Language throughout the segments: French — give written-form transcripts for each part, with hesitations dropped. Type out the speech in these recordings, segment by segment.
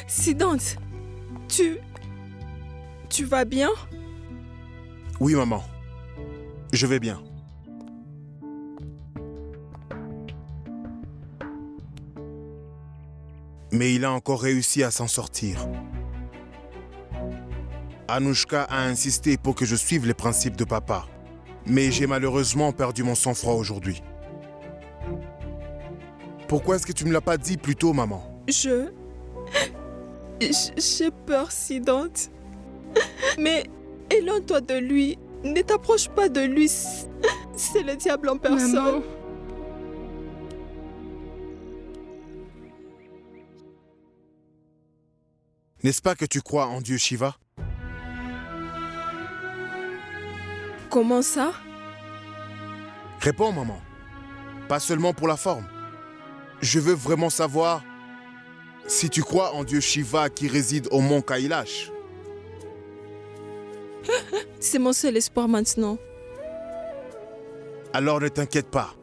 Siddhant, tu vas bien? Oui, maman. Je vais bien. Mais il a encore réussi à s'en sortir. Anushka a insisté pour que je suive les principes de papa. Mais j'ai malheureusement perdu mon sang-froid aujourd'hui. Pourquoi est-ce que tu ne me l'as pas dit plus tôt, maman? J'ai peur, Siddhant. Mais éloigne-toi de lui. Ne t'approche pas de lui. C'est le diable en personne. Maman. N'est-ce pas que tu crois en Dieu Shiva? Comment ça? Réponds, maman. Pas seulement pour la forme. Je veux vraiment savoir si tu crois en Dieu Shiva qui réside au mont Kailash. C'est mon seul espoir maintenant. Alors ne t'inquiète pas.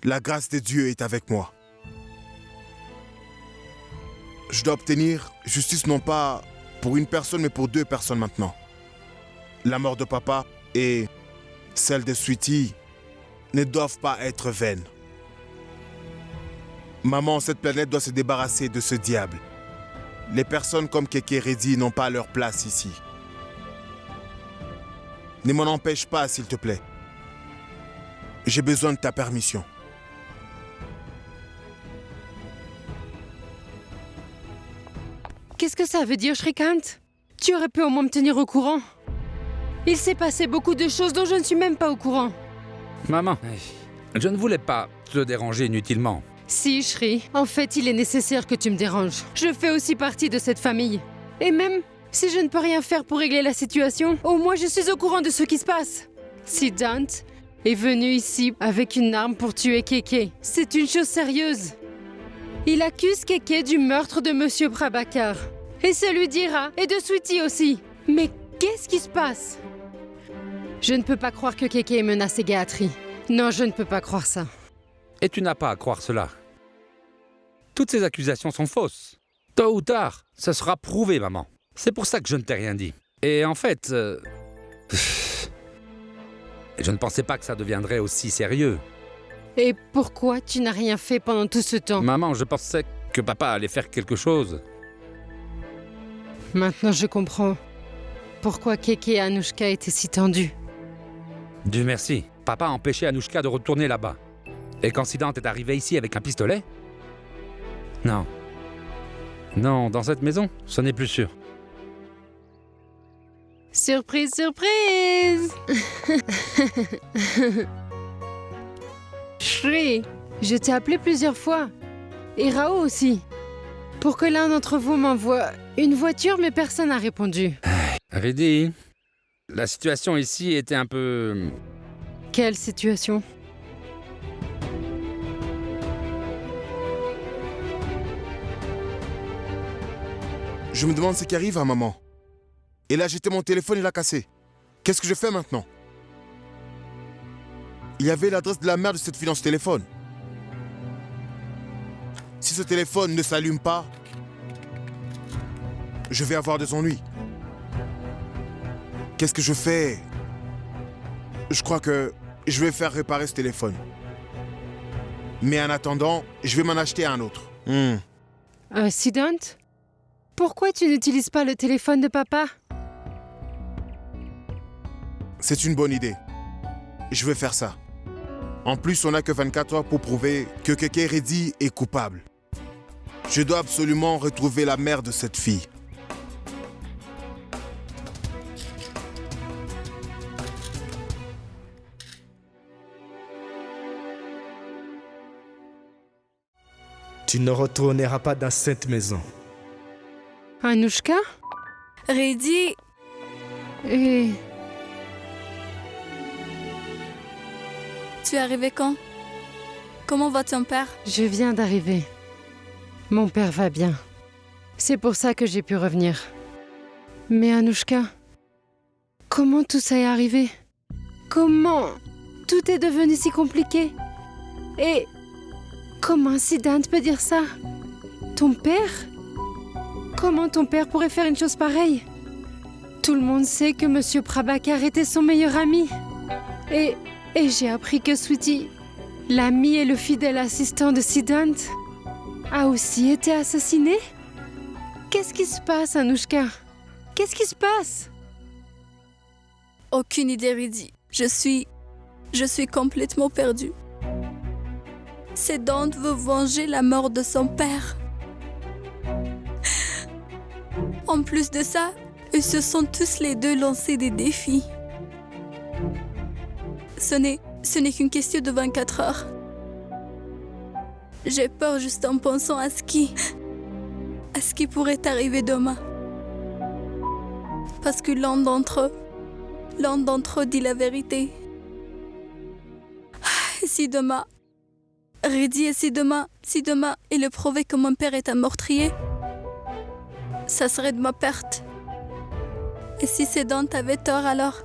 La grâce de Dieu est avec moi. Je dois obtenir justice non pas pour une personne, mais pour 2 personnes maintenant. La mort de papa et celle de Sweetie ne doivent pas être vaines. Maman, cette planète doit se débarrasser de ce diable. Les personnes comme Keke Reddy n'ont pas leur place ici. Ne m'en empêche pas, s'il te plaît. J'ai besoin de ta permission. Qu'est-ce que ça veut dire, Shrikant? Tu aurais pu au moins me tenir au courant. Il s'est passé beaucoup de choses dont je ne suis même pas au courant. Maman, je ne voulais pas te déranger inutilement. Si, Shri, en fait, il est nécessaire que tu me déranges. Je fais aussi partie de cette famille. Et même si je ne peux rien faire pour régler la situation, au moins je suis au courant de ce qui se passe. Siddhant est venu ici avec une arme pour tuer Keke. C'est une chose sérieuse. Il accuse Keke du meurtre de Monsieur Prabhakar. Et celui d'Ira et de Sweetie aussi. Mais qu'est-ce qui se passe? Je ne peux pas croire que Keke ait menacé Gayatri. Non, je ne peux pas croire ça. Et tu n'as pas à croire cela. Toutes ces accusations sont fausses. Tôt ou tard, ça sera prouvé, maman. C'est pour ça que je ne t'ai rien dit. Et en fait... je ne pensais pas que ça deviendrait aussi sérieux. Et pourquoi tu n'as rien fait pendant tout ce temps? Maman, je pensais que papa allait faire quelque chose. Maintenant, je comprends pourquoi Keke et Anushka étaient si tendus. Dieu merci. Papa a empêché Anushka de retourner là-bas. Et quand Siddhant est arrivé ici avec un pistolet? Non. Non, dans cette maison, ce n'est plus sûr. Surprise, surprise! Shri, je t'ai appelé plusieurs fois. Et Rao aussi. Pour que l'un d'entre vous m'envoie une voiture, mais personne n'a répondu. Reddy, la situation ici était un peu... Quelle situation? Je me demande ce qui arrive à maman. Et là, j'étais mon téléphone, il a cassé. Qu'est-ce que je fais maintenant? Il y avait l'adresse de la mère de cette fille dans ce téléphone. Si ce téléphone ne s'allume pas, je vais avoir des ennuis. Qu'est-ce que je fais? Je crois que je vais faire réparer ce téléphone. Mais en attendant, je vais m'en acheter un autre. Siddhant? Pourquoi tu n'utilises pas le téléphone de papa? C'est une bonne idée. Je vais faire ça. En plus, on n'a que 24 heures pour prouver que Keke Reddy est coupable. Je dois absolument retrouver la mère de cette fille. Tu ne retourneras pas dans cette maison. Anushka? Reddy, Et... tu es arrivé quand? Comment va ton père? Je viens d'arriver. Mon père va bien. C'est pour ça que j'ai pu revenir. Mais Anushka, comment tout ça est arrivé? Comment tout est devenu si compliqué? Et comment Siddhant peut dire ça? Ton père? Comment ton père pourrait faire une chose pareille? Tout le monde sait que Monsieur Prabhakar était son meilleur ami. Et j'ai appris que Sweetie, l'ami et le fidèle assistant de Siddhant, a aussi été assassiné? Qu'est-ce qui se passe, Anushka? Qu'est-ce qui se passe? Aucune idée, Riddhi. Je suis complètement perdue. Siddhant veut venger la mort de son père. En plus de ça, ils se sont tous les deux lancés des défis. Ce n'est qu'une question de 24 heures. J'ai peur juste en pensant à ce qui pourrait arriver demain. Parce que l'un d'entre eux dit la vérité. Et si demain, Riddhi, et si demain il est prouvé que mon père est un meurtrier, ça serait de ma perte. Et si Siddhant avait tort, alors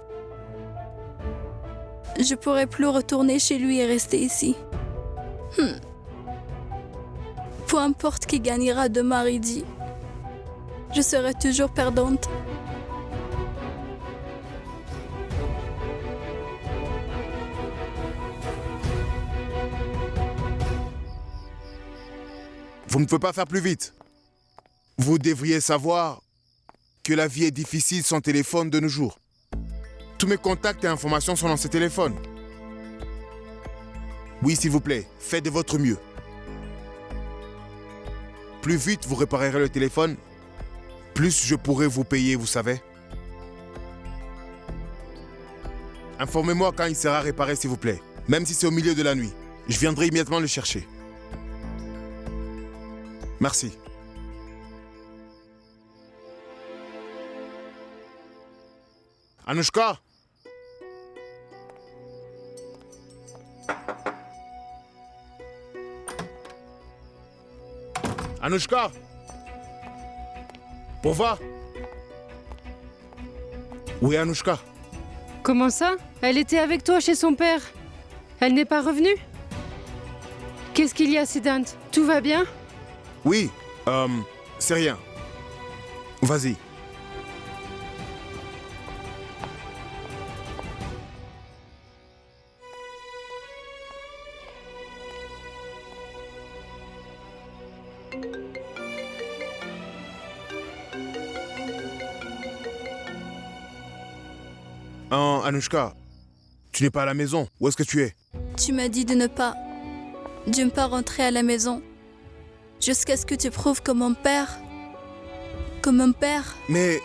je pourrais plus retourner chez lui et rester ici. Peu importe qui gagnera demain, Riddhi, je serai toujours perdante. Vous ne pouvez pas faire plus vite. Vous devriez savoir que la vie est difficile sans téléphone de nos jours. Tous mes contacts et informations sont dans ce téléphone. Oui, s'il vous plaît, faites de votre mieux. Plus vite vous réparerez le téléphone, plus je pourrai vous payer, vous savez. Informez-moi quand il sera réparé, s'il vous plaît. Même si c'est au milieu de la nuit. Je viendrai immédiatement le chercher. Merci. Anushka? Anushka? Pova? Où est Anushka? Comment ça? Elle était avec toi chez son père. Elle n'est pas revenue? Qu'est-ce qu'il y a, Siddhant? Tout va bien? Oui, c'est rien. Vas-y. Anushka, tu n'es pas à la maison. Où est-ce que tu es? Tu m'as dit de ne pas rentrer à la maison jusqu'à ce que tu prouves que mon père... Mais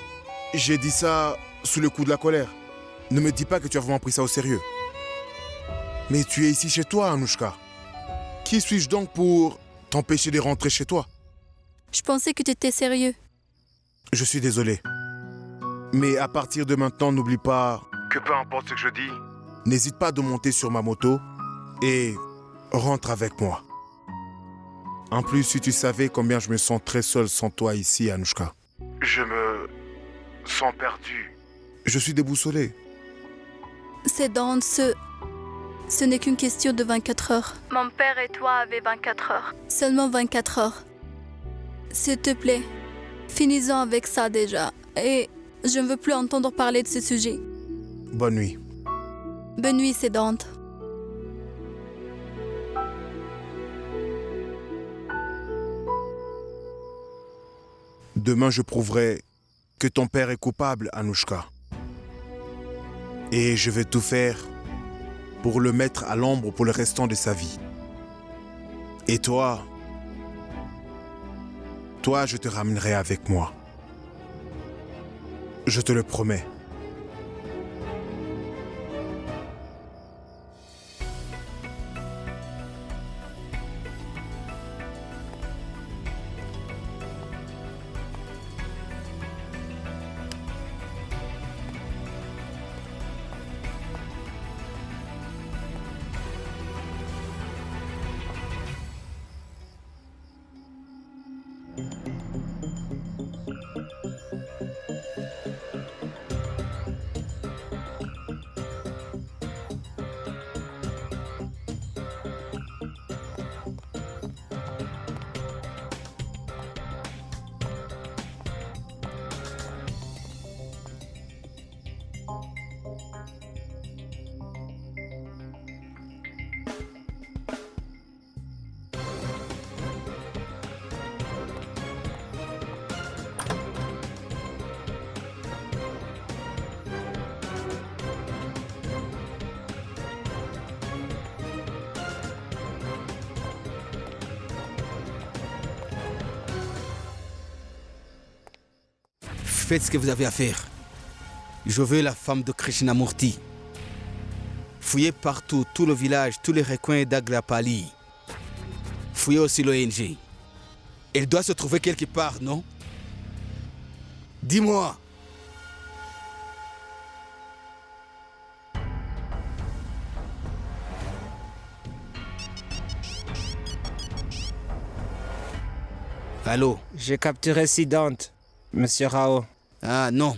j'ai dit ça sous le coup de la colère. Ne me dis pas que tu as vraiment pris ça au sérieux. Mais tu es ici chez toi, Anushka. Qui suis-je donc pour t'empêcher de rentrer chez toi? Je pensais que tu étais sérieux. Je suis désolé. Mais à partir de maintenant, n'oublie pas que peu importe ce que je dis, n'hésite pas de monter sur ma moto et rentre avec moi. En plus, si tu savais combien je me sens très seul sans toi ici, Anushka. Je me sens perdu. Je suis déboussolé. Siddhant, ce n'est qu'une question de 24 heures. Mon père et toi avez 24 heures. Seulement 24 heures. S'il te plaît, finissons avec ça déjà. Et je ne veux plus entendre parler de ce sujet. Bonne nuit. Bonne nuit, Siddhant. Demain, je prouverai que ton père est coupable, Anushka. Et je vais tout faire pour le mettre à l'ombre pour le restant de sa vie. Et toi, je te ramènerai avec moi. Je te le promets. Faites ce que vous avez à faire. Je veux la femme de Krishnamurti. Fouillez partout, tout le village, tous les recoins d'Agrapali. Fouillez aussi l'ONG. Elle doit se trouver quelque part, non? Dis-moi. Allô? J'ai capturé Siddhant, Monsieur Rao. Ah non.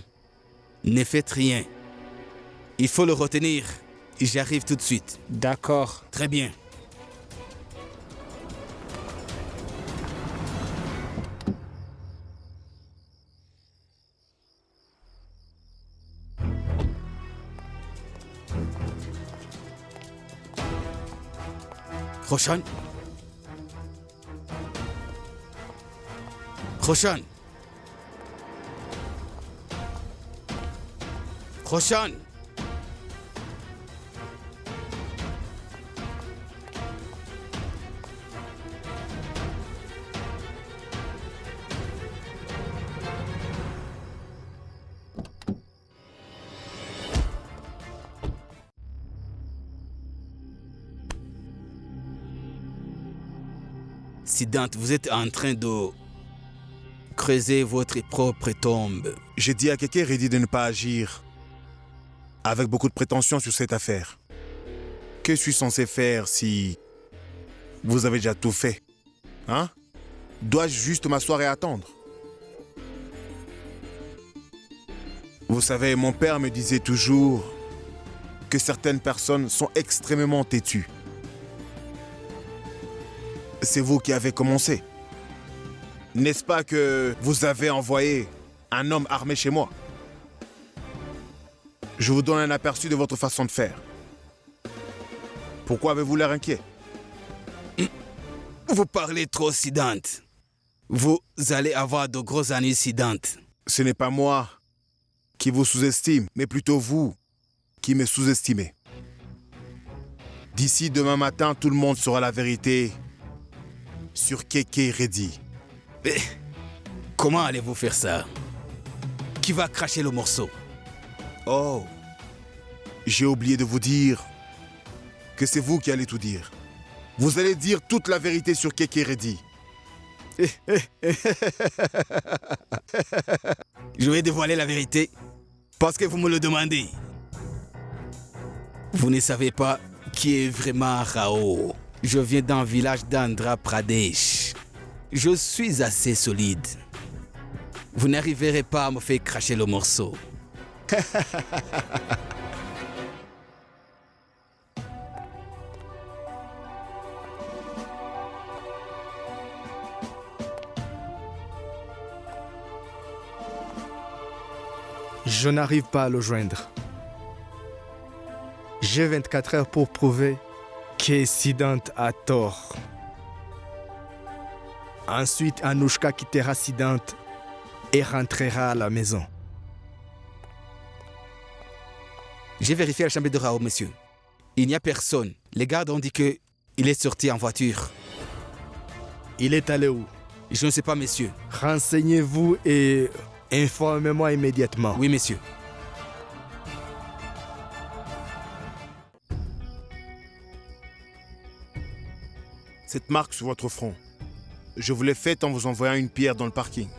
Ne faites rien. Il faut le retenir. J'arrive tout de suite. D'accord. Très bien. Roshan? Roshan? Roshan? Siddhant, vous êtes en train de creuser votre propre tombe. J'ai dit à Keke Reddy de ne pas agir avec beaucoup de prétention sur cette affaire. Que suis-je censé faire si vous avez déjà tout fait? Hein? Dois-je juste m'asseoir et attendre? Vous savez, mon père me disait toujours que certaines personnes sont extrêmement têtues. C'est vous qui avez commencé. N'est-ce pas que vous avez envoyé un homme armé chez moi? Je vous donne un aperçu de votre façon de faire. Pourquoi avez-vous l'air inquiet? Vous parlez trop, Siddhant. Vous allez avoir de gros ennuis, Siddhant. Ce n'est pas moi qui vous sous-estime, mais plutôt vous qui me sous-estimez. D'ici demain matin, tout le monde saura la vérité sur Keke Reddy. Mais comment allez-vous faire ça? Qui va cracher le morceau? Oh, j'ai oublié de vous dire que c'est vous qui allez tout dire. Vous allez dire toute la vérité sur Keke Reddy. Je vais dévoiler la vérité parce que vous me le demandez. Vous ne savez pas qui est vraiment Rao. Je viens d'un village d'Andhra Pradesh. Je suis assez solide. Vous n'arriverez pas à me faire cracher le morceau. Je n'arrive pas à le joindre. J'ai 24 heures pour prouver que Siddhant a tort. Ensuite, Anushka quittera Siddhant et rentrera à la maison. J'ai vérifié la chambre de Rao, monsieur. Il n'y a personne. Les gardes ont dit qu'il est sorti en voiture. Il est allé où? Je ne sais pas, monsieur. Renseignez-vous et informez-moi immédiatement. Oui, monsieur. Cette marque sur votre front, je vous l'ai faite en vous envoyant une pierre dans le parking.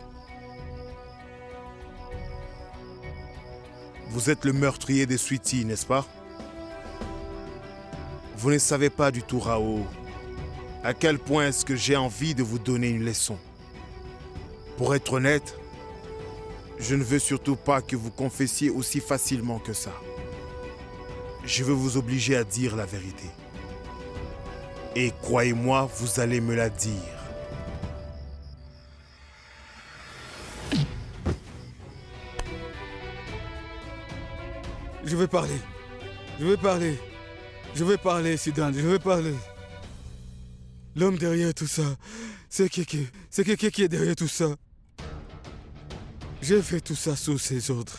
Vous êtes le meurtrier des Sweetie, n'est-ce pas? Vous ne savez pas du tout, Rao, à quel point est-ce que j'ai envie de vous donner une leçon. Pour être honnête, je ne veux surtout pas que vous confessiez aussi facilement que ça. Je veux vous obliger à dire la vérité. Et croyez-moi, vous allez me la dire. Je vais parler. Je vais parler. Je vais parler, Siddhant. Je vais parler. L'homme derrière tout ça, c'est Keke. C'est Keke qui est derrière tout ça. J'ai fait tout ça sous ses ordres.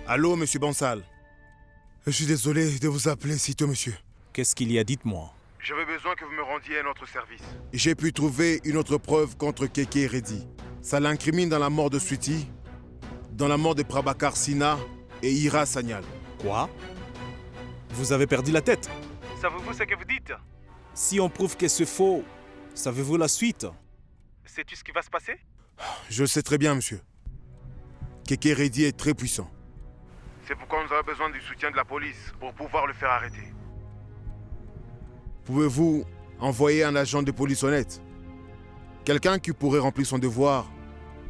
Allô, monsieur Bansal. Je suis désolé de vous appeler si tôt, monsieur. Qu'est-ce qu'il y a? Dites-moi. J'avais besoin que vous me rendiez à notre service. J'ai pu trouver une autre preuve contre Keke Reddy. Ça l'incrimine dans la mort de Sweetie, dans la mort de Prabhakar Sina et Ira Sanyal. Quoi? Vous avez perdu la tête? Savez-vous ce que vous dites? Si on prouve que c'est faux, savez-vous la suite? Sais-tu ce qui va se passer? Je le sais très bien, monsieur. Keke Reddy est très puissant. C'est pourquoi nous avons besoin du soutien de la police pour pouvoir le faire arrêter. Pouvez-vous envoyer un agent de police honnête? Quelqu'un qui pourrait remplir son devoir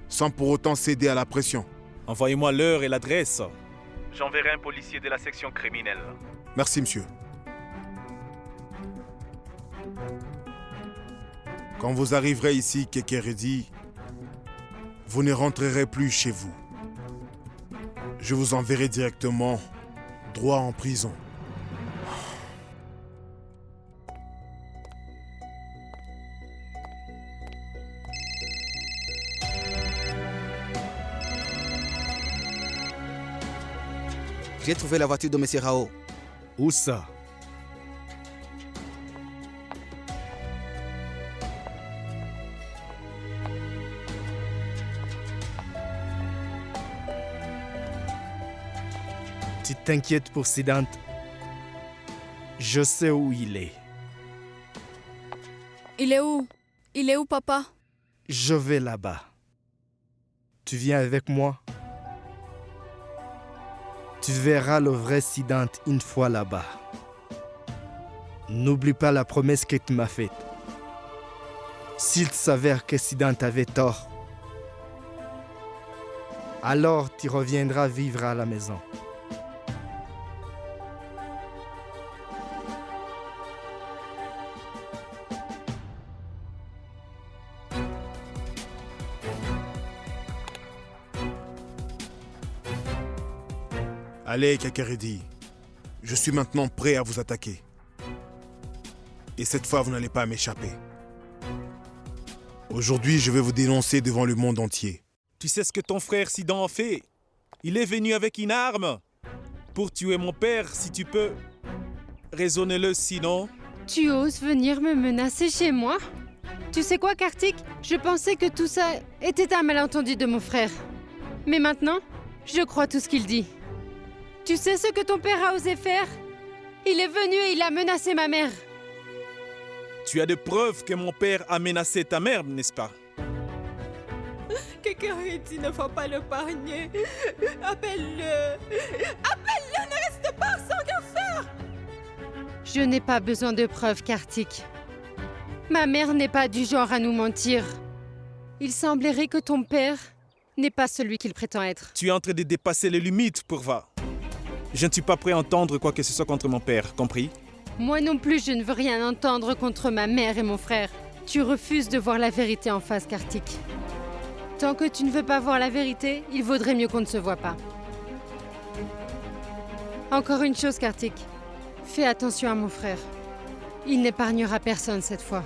sans pour autant céder à la pression. Envoyez-moi l'heure et l'adresse. J'enverrai un policier de la section criminelle. Merci, monsieur. Quand vous arriverez ici, Keke Reddy, vous ne rentrerez plus chez vous. Je vous enverrai directement droit en prison. J'ai trouvé la voiture de M. Rao. Où ça? Tu t'inquiètes pour Siddhant. Je sais où il est. Il est où? Il est où, papa? Je vais là-bas. Tu viens avec moi? Tu verras le vrai Siddhant une fois là-bas. N'oublie pas la promesse que tu m'as faite. S'il s'avère que Siddhant avait tort, alors tu reviendras vivre à la maison. Allez, Keke Reddy. Je suis maintenant prêt à vous attaquer. Et cette fois, vous n'allez pas m'échapper. Aujourd'hui, je vais vous dénoncer devant le monde entier. Tu sais ce que ton frère Sidan a fait? Il est venu avec une arme pour tuer mon père, si tu peux. Raisonnez-le sinon. Tu oses venir me menacer chez moi? Tu sais quoi, Kartik? Je pensais que tout ça était un malentendu de mon frère. Mais maintenant, je crois tout ce qu'il dit. Tu sais ce que ton père a osé faire? Il est venu et il a menacé ma mère. Tu as des preuves que mon père a menacé ta mère, n'est-ce pas? Keke Reddy ne faut pas l'épargner. Appelle-le. Appelle-le, ne reste pas sans rien faire. Je n'ai pas besoin de preuves, Kartik. Ma mère n'est pas du genre à nous mentir. Il semblerait que ton père n'est pas celui qu'il prétend être. Tu es en train de dépasser les limites, Purva. Je ne suis pas prêt à entendre quoi que ce soit contre mon père, compris? Moi non plus, je ne veux rien entendre contre ma mère et mon frère. Tu refuses de voir la vérité en face, Kartik. Tant que tu ne veux pas voir la vérité, il vaudrait mieux qu'on ne se voit pas. Encore une chose, Kartik. Fais attention à mon frère. Il n'épargnera personne cette fois.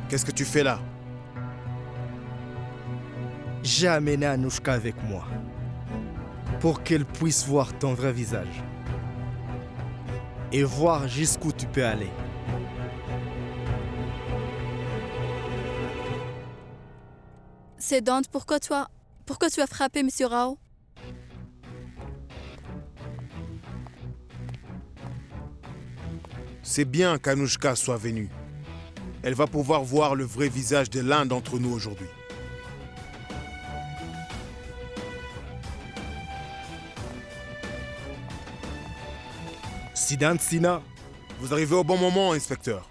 Qu'est-ce que tu fais là? J'ai amené Anushka avec moi pour qu'elle puisse voir ton vrai visage et voir jusqu'où tu peux aller. C'est Dante, pourquoi tu as frappé M. Rao? C'est bien qu'Anushka soit venue. Elle va pouvoir voir le vrai visage de l'un d'entre nous aujourd'hui. Siddhant Sina, Vous arrivez au bon moment, inspecteur.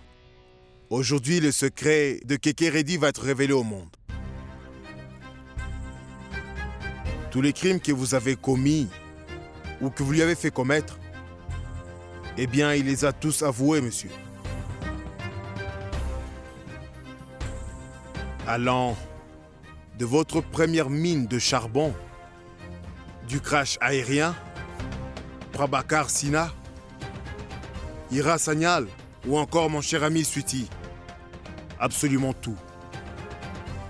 Aujourd'hui, le secret de Keke Reddy va être révélé au monde. Tous les crimes que vous avez commis ou que vous lui avez fait commettre, eh bien, il les a tous avoués, monsieur. Allant de votre première mine de charbon, du crash aérien, Prabhakar Sina, Ira Sanyal ou encore mon cher ami Sweetie. Absolument tout.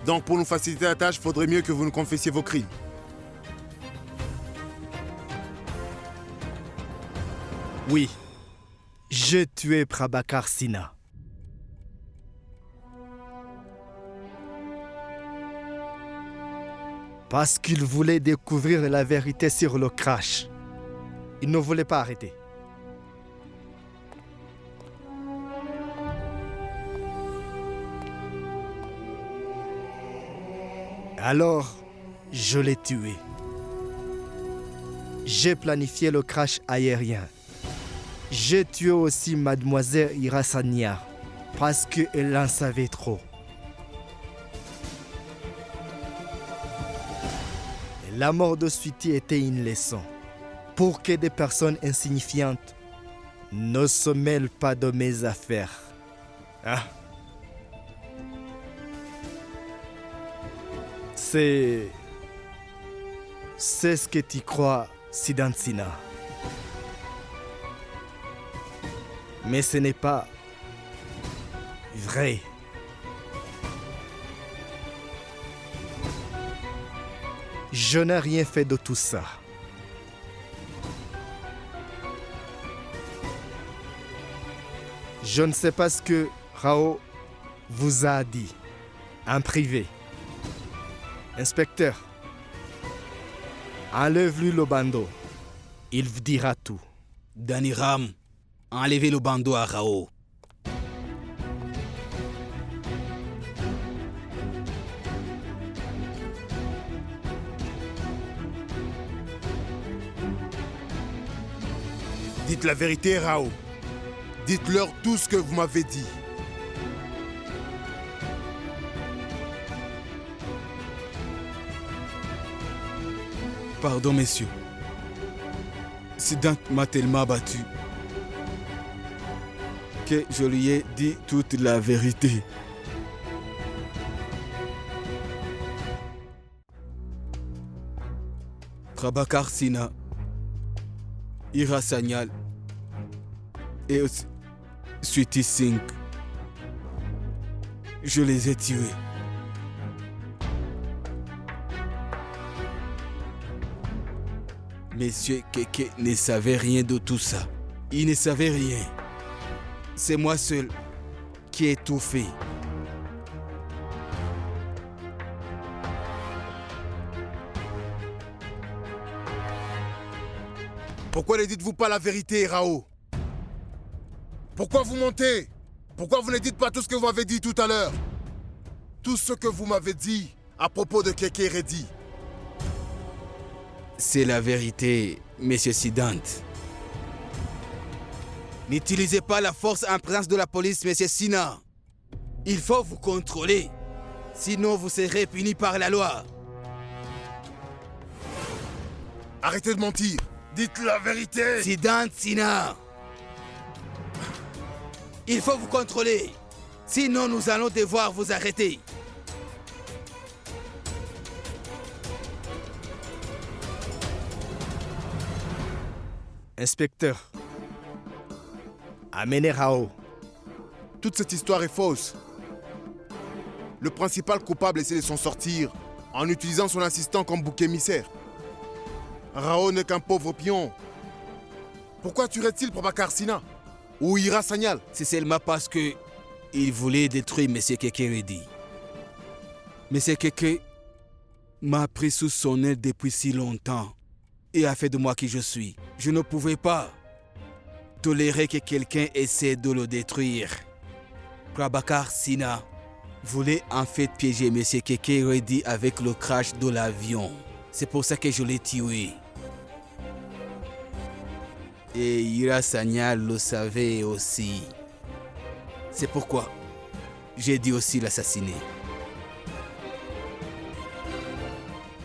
Donc pour nous faciliter la tâche, il faudrait mieux que vous nous confessiez vos crimes. Oui, j'ai tué Prabhakar Sina. Parce qu'il voulait découvrir la vérité sur le crash. Il ne voulait pas arrêter. Alors, je l'ai tué. J'ai planifié le crash aérien. J'ai tué aussi mademoiselle Irasania parce qu'elle en savait trop. Et la mort de Sweetie était une leçon pour que des personnes insignifiantes ne se mêlent pas de mes affaires. Hein? C'est ce que tu crois, Siddhant Sina. Mais ce n'est pas vrai. Je n'ai rien fait de tout ça. Je ne sais pas ce que Rao vous a dit en privé. Inspecteur, enlève-lui le bandeau. Il vous dira tout. Daniram, enlevez le bandeau à Rao. Dites la vérité, Rao. Dites-leur tout ce que vous m'avez dit. Pardon, messieurs. Siddhant m'a tellement battu que je lui ai dit toute la vérité. Prabhakar Sina, Ira Sanyal et aussi Sweetie Singh, je les ai tués. Monsieur Keke ne savait rien de tout ça. Il ne savait rien. C'est moi seul qui ai tout fait. Pourquoi ne dites-vous pas la vérité, Rao? Pourquoi vous mentez? Pourquoi vous ne dites pas tout ce que vous m'avez dit tout à l'heure? Tout ce que vous m'avez dit à propos de Keke Reddy. C'est la vérité, monsieur Siddhant. N'utilisez pas la force en présence de la police, monsieur Sina. Il faut vous contrôler. Sinon, vous serez puni par la loi. Arrêtez de mentir. Dites la vérité. Siddhant Sina. Il faut vous contrôler. Sinon, nous allons devoir vous arrêter. Inspecteur, amenez Rao. Toute cette histoire est fausse. Le principal coupable essaie de s'en sortir en utilisant son assistant comme bouc émissaire. Rao n'est qu'un pauvre pion. Pourquoi tuerait-il Prabhakar Sina ou Ira Sanyal? C'est seulement parce que il voulait détruire M. Keke Reddy. M. Keke m'a pris sous son aile depuis si longtemps et a fait de moi qui je suis. Je ne pouvais pas tolérer que quelqu'un essaie de le détruire. Prabhakar Sina voulait en fait piéger M. Keke Reddy avec le crash de l'avion. C'est pour ça que je l'ai tué. Et Ira Sanyal le savait aussi. C'est pourquoi j'ai dû aussi l'assassiner.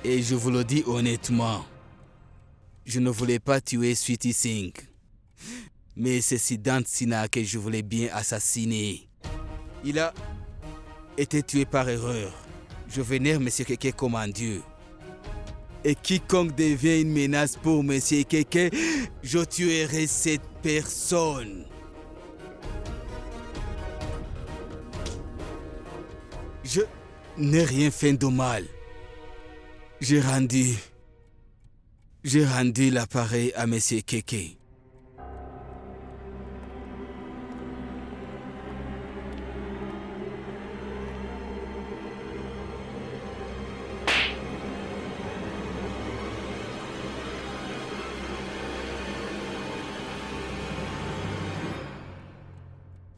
Et je vous le dis honnêtement, je ne voulais pas tuer Sweetie Singh. Mais c'est Siddhant Sina que je voulais bien assassiner. Il a été tué par erreur. Je vénère M. Keke comme un dieu. Et quiconque devient une menace pour Monsieur Keke, je tuerai cette personne. Je n'ai rien fait de mal. J'ai rendu l'appareil à Monsieur Keke.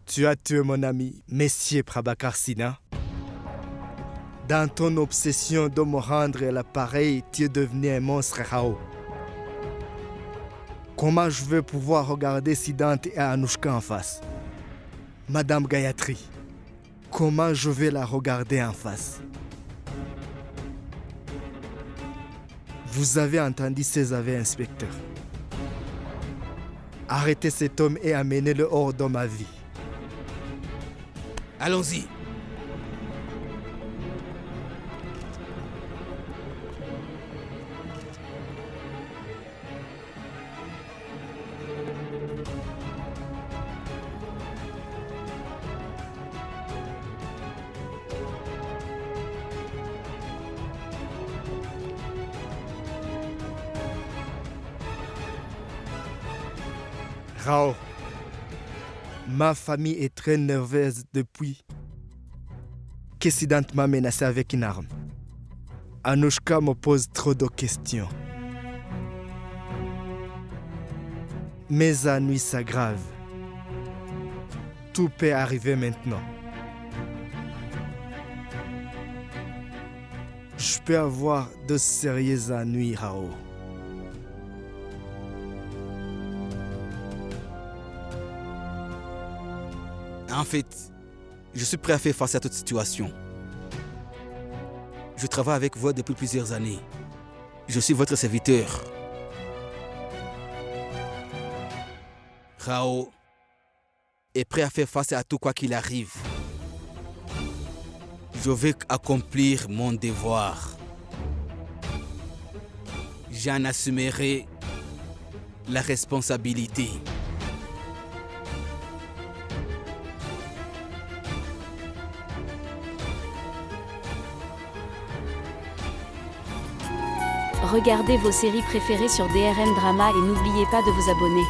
Tu as tué mon ami, Messier Prabhakar Sinha. Dans ton obsession de me rendre l'appareil, tu es devenu un monstre, Rao. Comment je vais pouvoir regarder Siddhant et Anushka en face? Madame Gayatri, comment je vais la regarder en face? Vous avez entendu ces aveux, inspecteur. Arrêtez cet homme et amenez-le hors de ma vie. Allons-y. Rao, ma famille est très nerveuse depuis que Siddhant m'a menacé avec une arme. Anushka me pose trop de questions. Mes ennuis s'aggravent. Tout peut arriver maintenant. Je peux avoir de sérieux ennuis, Rao. En fait, je suis prêt à faire face à toute situation. Je travaille avec vous depuis plusieurs années. Je suis votre serviteur. Rao est prêt à faire face à tout quoi qu'il arrive. Je vais accomplir mon devoir. J'en assumerai la responsabilité. Regardez vos séries préférées sur DRM Drama et n'oubliez pas de vous abonner.